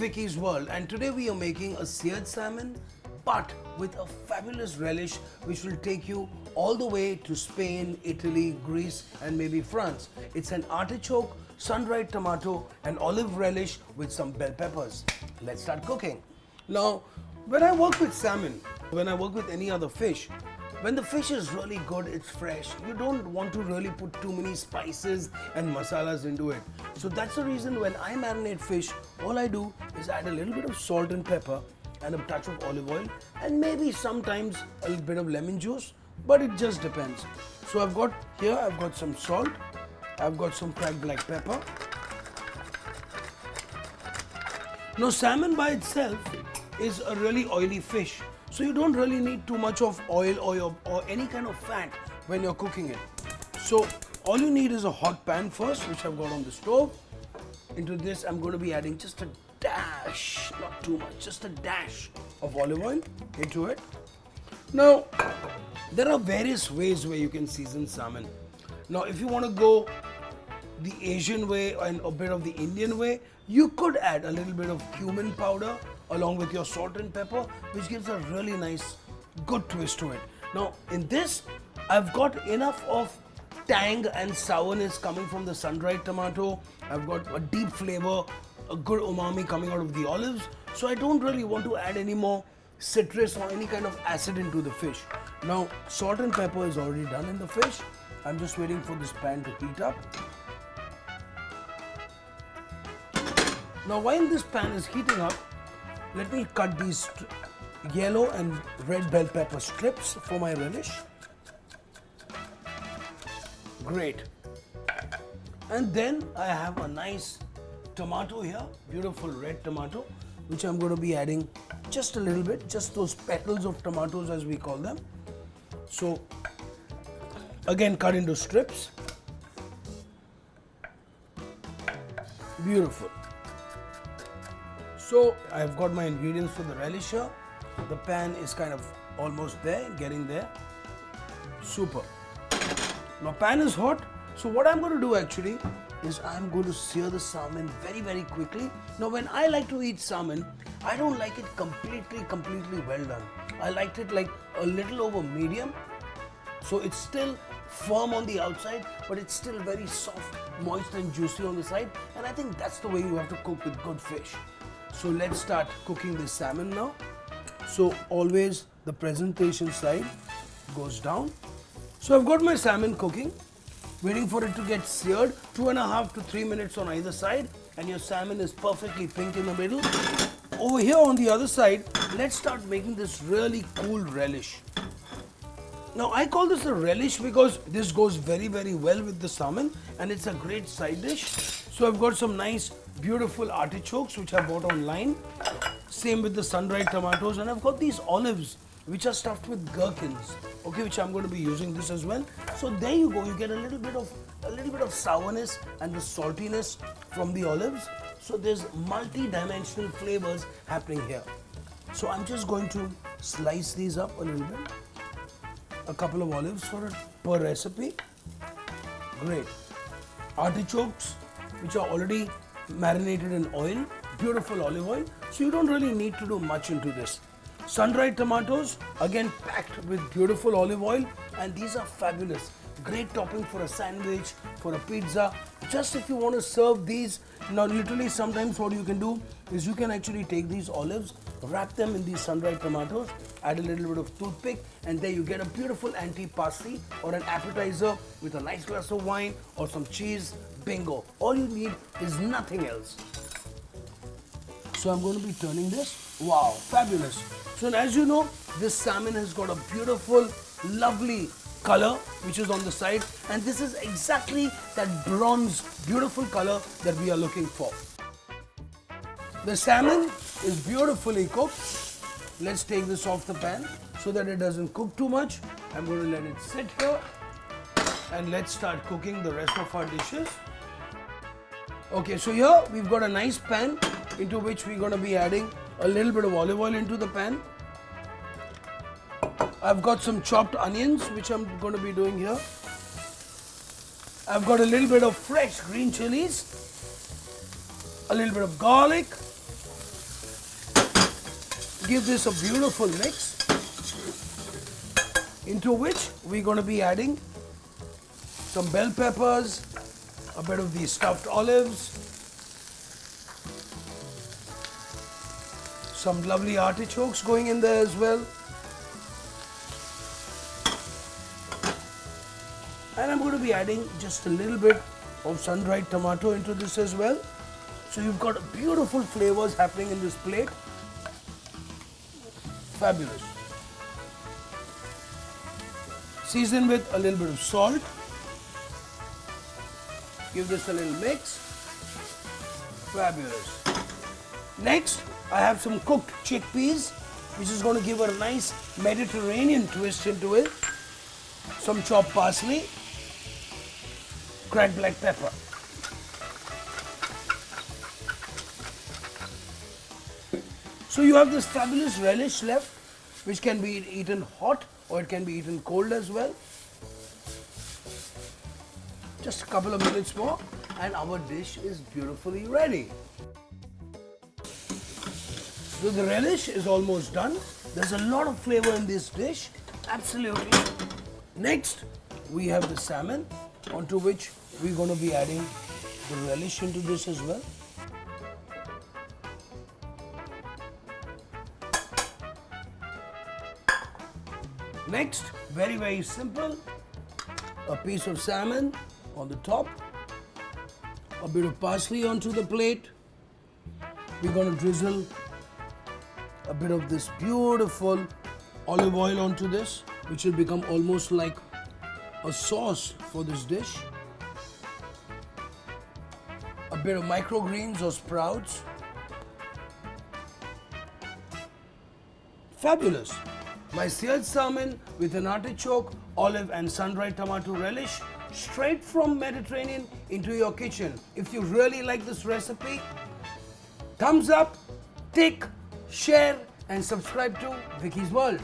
Vicky's World, and today we are making a seared salmon but with a fabulous relish which will take you all the way to Spain, Italy, Greece and maybe France. It's an artichoke, sun-dried tomato and olive relish with some bell peppers. Let's start cooking. Now, when I work with salmon, when I work with any other fish, when the fish is really good, it's fresh, you don't want to really put too many spices and masalas into it. So that's the reason when I marinate fish, all I do is add a little bit of salt and pepper and a touch of olive oil and maybe sometimes a little bit of lemon juice, but it just depends. So I've got some salt, I've got some cracked black pepper. Now salmon by itself is a really oily fish. So you don't really need too much of oil or any kind of fat when you're cooking it. So all you need is a hot pan first, which I've got on the stove. Into this I'm going to be adding just a dash, not too much, just a dash of olive oil into it. Now there are various ways where you can season salmon. Now if you want to go the Asian way and a bit of the Indian way, you could add a little bit of cumin powder along with your salt and pepper, which gives a really nice good twist to it. Now in this I've got enough of tang and sourness coming from the sun-dried tomato. I've got a deep flavor, a good umami coming out of the olives, so I don't really want to add any more citrus or any kind of acid into the fish. Now salt and pepper is already done in the fish. I'm just waiting for this pan to heat up. Now while this pan is heating up, let me cut these yellow and red bell pepper strips for my relish. Great. And then I have a nice tomato here, beautiful red tomato, which I'm going to be adding just a little bit, just those petals of tomatoes as we call them. So again, cut into strips. Beautiful. So I've got my ingredients for the relish here. The pan is kind of almost there, getting there. Super. Now pan is hot. So what I'm going to do actually is I'm going to sear the salmon very quickly. Now when I like to eat salmon, I don't like it completely well done. I liked it like a little over medium. So it's still firm on the outside, but it's still very soft, moist and juicy on the side. And I think that's the way you have to cook with good fish. So let's start cooking this salmon now. So always the presentation side goes down. So I've got my salmon cooking, waiting for it to get seared, 2.5 to 3 minutes on either side, and your salmon is perfectly pink in the middle. Over here on the other side, let's start making this really cool relish. Now I call this a relish because this goes very well with the salmon and it's a great side dish. So I've got some nice beautiful artichokes which I bought online. Same with the sun-dried tomatoes, and I've got these olives which are stuffed with gherkins, okay, which I'm going to be using this as well. So there you go, you get a little bit of sourness and the saltiness from the olives. So there's multi-dimensional flavors happening here. So I'm just going to slice these up a little bit. A couple of olives per recipe. Great. Artichokes, which are already marinated in oil, beautiful olive oil. So you don't really need to do much into this. Sun-dried tomatoes, again packed with beautiful olive oil, and these are fabulous. Great topping for a sandwich, for a pizza. Just if you want to serve these, now literally sometimes what you can do is you can actually take these olives, wrap them in these sun-dried tomatoes, add a little bit of toothpick, and there you get a beautiful anti-parsley or an appetizer with a nice glass of wine or some cheese. Bingo. All you need is nothing else. So I'm going to be turning this. Wow, fabulous. So as you know, this salmon has got a beautiful, lovely color which is on the side, and this is exactly that bronze, beautiful color that we are looking for. The salmon is beautifully cooked. Let's take this off the pan so that it doesn't cook too much. I'm going to let it sit here and let's start cooking the rest of our dishes. Okay, so here we've got a nice pan into which we're going to be adding a little bit of olive oil into the pan. I've got some chopped onions which I'm going to be doing here. I've got a little bit of fresh green chilies, a little bit of garlic, give this a beautiful mix, into which we're going to be adding some bell peppers, a bit of these stuffed olives, some lovely artichokes going in there as well. And I'm going to be adding just a little bit of sun-dried tomato into this as well. So you've got beautiful flavors happening in this plate. Fabulous. Season with a little bit of salt. Give this a little mix. Fabulous. Next, I have some cooked chickpeas, which is going to give a nice Mediterranean twist into it. Some chopped parsley, cracked black pepper. So you have this fabulous relish left, which can be eaten hot or it can be eaten cold as well. Just a couple of minutes more and our dish is beautifully ready. So the relish is almost done. There's a lot of flavor in this dish, absolutely. Next, we have the salmon, onto which we're going to be adding the relish into this as well. Next, very simple, a piece of salmon on the top, a bit of parsley onto the plate. We're going to drizzle a bit of this beautiful olive oil onto this, which will become almost like a sauce for this dish. A bit of microgreens or sprouts. Fabulous. My seared salmon with an artichoke, olive and sun-dried tomato relish, straight from Mediterranean into your kitchen. If you really like this recipe, thumbs up, tick, share and subscribe to Vicky's World.